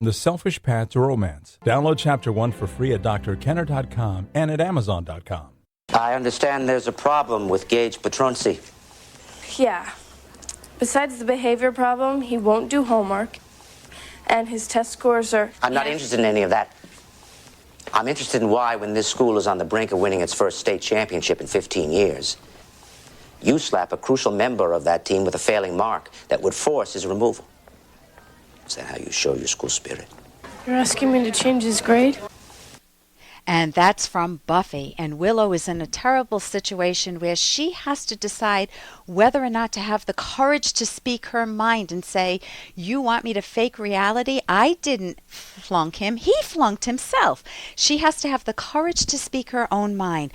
The Selfish Path to Romance. Download Chapter 1 for free at drkenner.com and at amazon.com. I understand there's a problem with Gage Petronzi. Yeah. Besides the behavior problem, he won't do homework, and his test scores are... I'm not interested in any of that. I'm interested in why, when this school is on the brink of winning its first state championship in 15 years, you slap a crucial member of that team with a failing mark that would force his removal. Is that how you show your school spirit? You're asking me to change his grade? And that's from Buffy. And Willow is in a terrible situation where she has to decide whether or not to have the courage to speak her mind and say, you want me to fake reality? I didn't flunk him. He flunked himself. She has to have the courage to speak her own mind.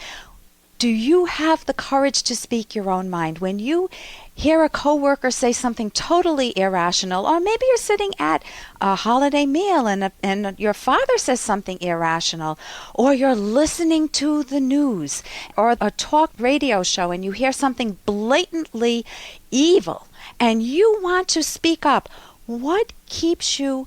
Do you have the courage to speak your own mind? When you hear a coworker say something totally irrational, or maybe you're sitting at a holiday meal and your father says something irrational, or you're listening to the news or a talk radio show and you hear something blatantly evil and you want to speak up, what keeps you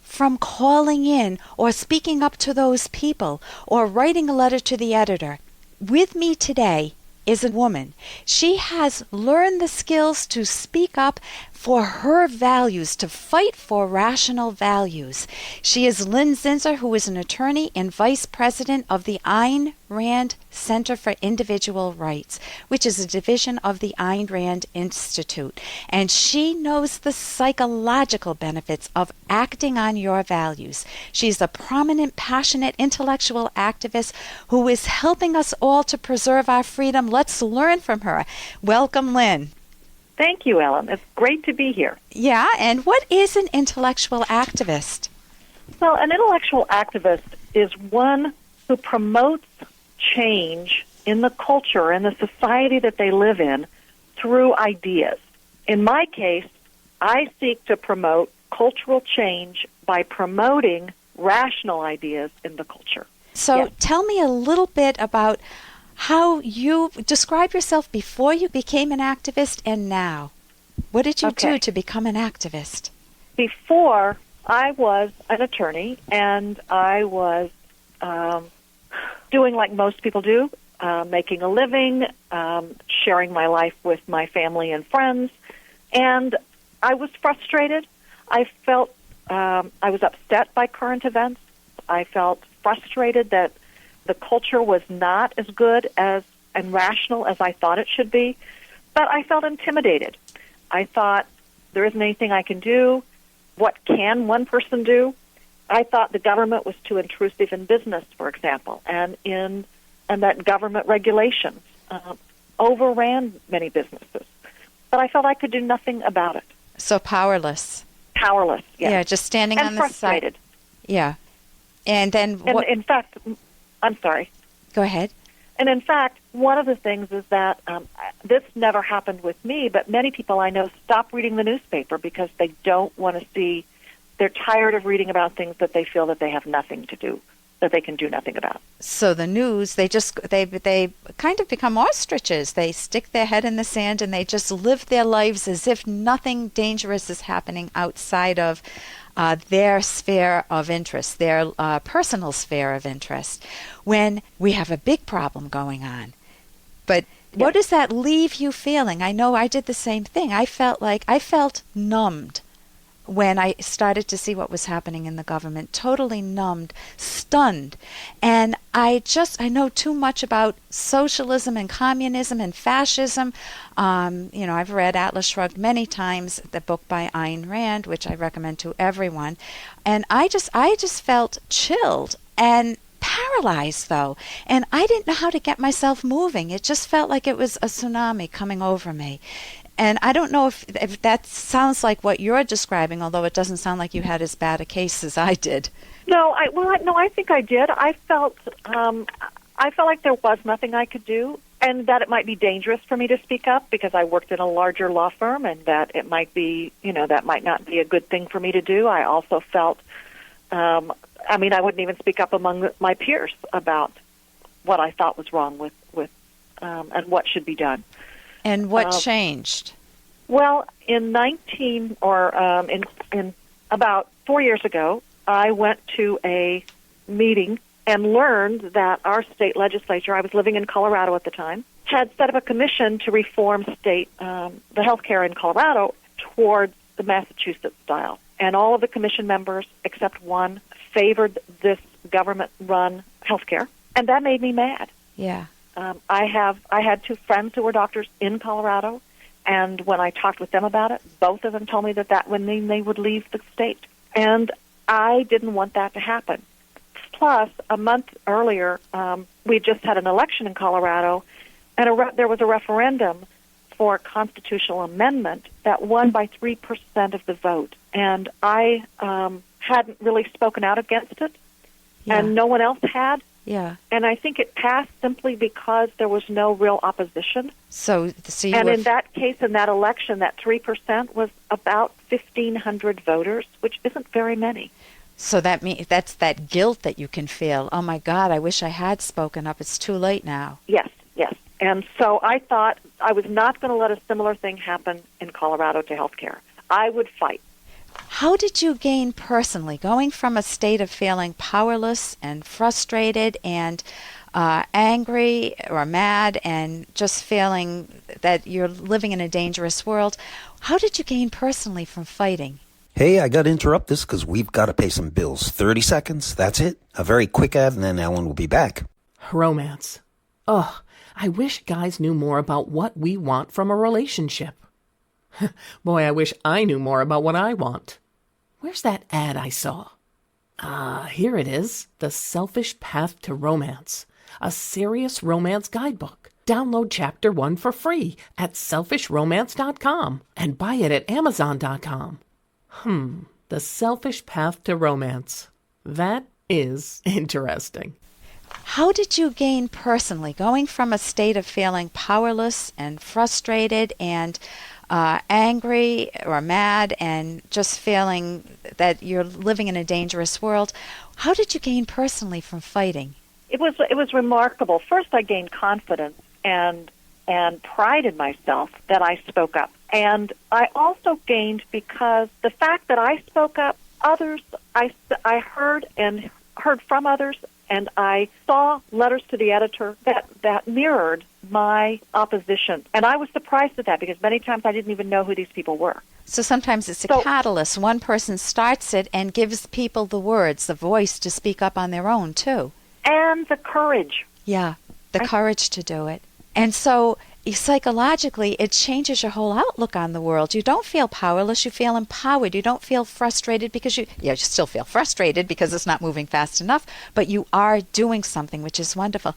from calling in or speaking up to those people or writing a letter to the editor? With me today is a woman. She has learned the skills to speak up for her values, to fight for rational values. She is Lynn Zinser, who is an attorney and vice president of the Ayn Rand Center for Individual Rights, which is a division of the Ayn Rand Institute. And she knows the psychological benefits of acting on your values. She's a prominent, passionate, intellectual activist who is helping us all to preserve our freedom. Let's learn from her. Welcome, Lynn. Thank you, Ellen. It's great to be here. Yeah, and what is an intellectual activist? Well, an intellectual activist is one who promotes change in the culture and the society that they live in through ideas. In my case, I seek to promote cultural change by promoting rational ideas in the culture. So Yes. Tell me a little bit about how you describe yourself before you became an activist and now. What did you do to become an activist? Before, I was an attorney, and I was doing like most people do, making a living, sharing my life with my family and friends, and I was frustrated. I felt I was upset by current events. I felt frustrated that the culture was not as good as and rational as I thought it should be, but I felt intimidated. I thought, there isn't anything I can do. What can one person do? I thought the government was too intrusive in business, for example, and that government regulations overran many businesses. But I felt I could do nothing about it. So powerless. Powerless, yes. Yeah, just standing and on the side. frustrated. Yeah. And then And what? in fact, I'm sorry. Go ahead. And in fact, one of the things is that this never happened with me, but many people I know stop reading the newspaper because they don't want to see, they're tired of reading about things that they feel that they have nothing to do, that they can do nothing about. So the news, they kind of become ostriches. They stick their head in the sand and they just live their lives as if nothing dangerous is happening outside of their sphere of interest, their personal sphere of interest, when we have a big problem going on. But what does that leave you feeling? I know I did the same thing. I felt numbed when I started to see what was happening in the government, totally numbed, stunned. And I know too much about socialism and communism and fascism. I've read Atlas Shrugged many times, the book by Ayn Rand, which I recommend to everyone. And I just felt chilled and paralyzed, though. And I didn't know how to get myself moving. It just felt like it was a tsunami coming over me. And I don't know if that sounds like what you're describing, although it doesn't sound like you had as bad a case as I did. No, I think I did. I felt like there was nothing I could do, and that it might be dangerous for me to speak up because I worked in a larger law firm, and that it might be, that might not be a good thing for me to do. I also felt, I wouldn't even speak up among my peers about what I thought was wrong with and what should be done. And what changed? Well, in about 4 years ago, I went to a meeting and learned that our state legislature, I was living in Colorado at the time, had set up a commission to reform the healthcare in Colorado towards the Massachusetts style. And all of the commission members, except one, favored this government-run healthcare, and that made me mad. Yeah. I had two friends who were doctors in Colorado, and when I talked with them about it, both of them told me that would mean they would leave the state. And I didn't want that to happen. Plus, a month earlier, we just had an election in Colorado, and there was a referendum for a constitutional amendment that won by 3% of the vote. And I hadn't really spoken out against it, and no one else had. Yeah. And I think it passed simply because there was no real opposition. So you and were in that case, in that election, that 3% was about 1,500 voters, which isn't very many. So that's that guilt that you can feel. Oh, my God, I wish I had spoken up. It's too late now. Yes. And so I thought I was not going to let a similar thing happen in Colorado to healthcare. I would fight. How did you gain personally, going from a state of feeling powerless and frustrated and angry or mad and just feeling that you're living in a dangerous world, how did you gain personally from fighting? Hey, I got to interrupt this because we've got to pay some bills. 30 seconds, that's it. A very quick ad, and then Ellen will be back. Romance. Ugh, I wish guys knew more about what we want from a relationship. Boy, I wish I knew more about what I want. Where's that ad I saw? Here it is. The Selfish Path to Romance. A serious romance guidebook. Download Chapter 1 for free at selfishromance.com and buy it at amazon.com. The Selfish Path to Romance. That is interesting. How did you gain personally, going from a state of feeling powerless and frustrated and angry or mad and just feeling that you're living in a dangerous world, how did you gain personally from fighting? It was remarkable. First, I gained confidence and pride in myself that I spoke up. And I also gained because the fact that I spoke up, others, I heard from others, and I saw letters to the editor that mirrored my opposition. And I was surprised at that because many times I didn't even know who these people were. So sometimes it's a catalyst. One person starts it and gives people the words, the voice to speak up on their own, too. And the courage. Yeah, the courage to do it. And so psychologically, it changes your whole outlook on the world. You don't feel powerless. You feel empowered. You don't feel frustrated because you still feel frustrated because it's not moving fast enough, but you are doing something, which is wonderful.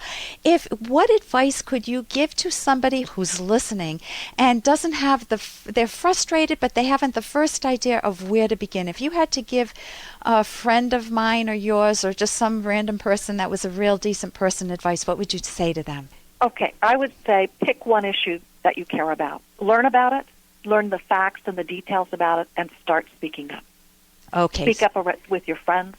What advice could you give to somebody who's listening and doesn't have they're frustrated, but they haven't the first idea of where to begin? If you had to give a friend of mine or yours or just some random person that was a real decent person advice, what would you say to them? Okay, I would say pick one issue that you care about. Learn about it, learn the facts and the details about it, and start speaking up. Okay. Speak up with your friends,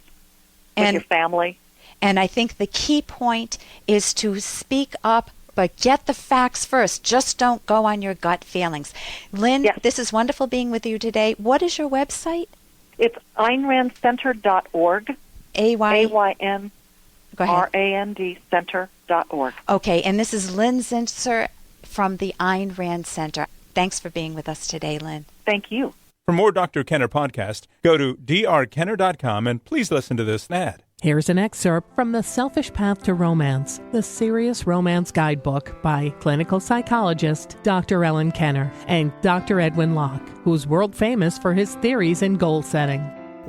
with your family. And I think the key point is to speak up, but get the facts first. Just don't go on your gut feelings. Lynn, yes. This is wonderful being with you today. What is your website? It's AynRandCenter.org. AYN. Go ahead. RAND Center.org. Okay, and this is Lynn Zinsser from the Ayn Rand Center. Thanks for being with us today, Lynn. Thank you. For more Dr. Kenner podcast, go to drkenner.com and please listen to this ad. Here's an excerpt from The Selfish Path to Romance, the Serious Romance Guidebook by clinical psychologist Dr. Ellen Kenner and Dr. Edwin Locke, who's world famous for his theories in goal setting.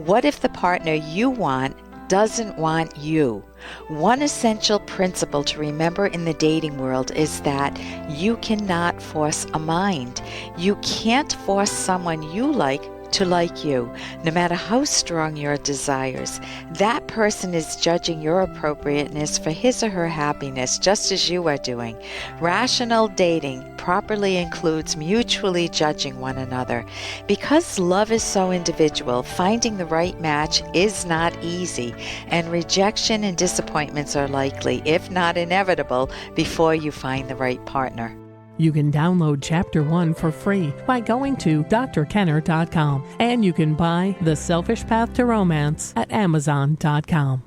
What if the partner you want doesn't want you? One essential principle to remember in the dating world is that you cannot force a mind. You can't force someone you like to like you, no matter how strong your desires. That person is judging your appropriateness for his or her happiness, just as you are doing. Rational dating properly includes mutually judging one another. Because love is so individual, finding the right match is not easy, and rejection and disappointments are likely, if not inevitable, before you find the right partner. You can download Chapter 1 for free by going to drkenner.com, and you can buy The Selfish Path to Romance at amazon.com.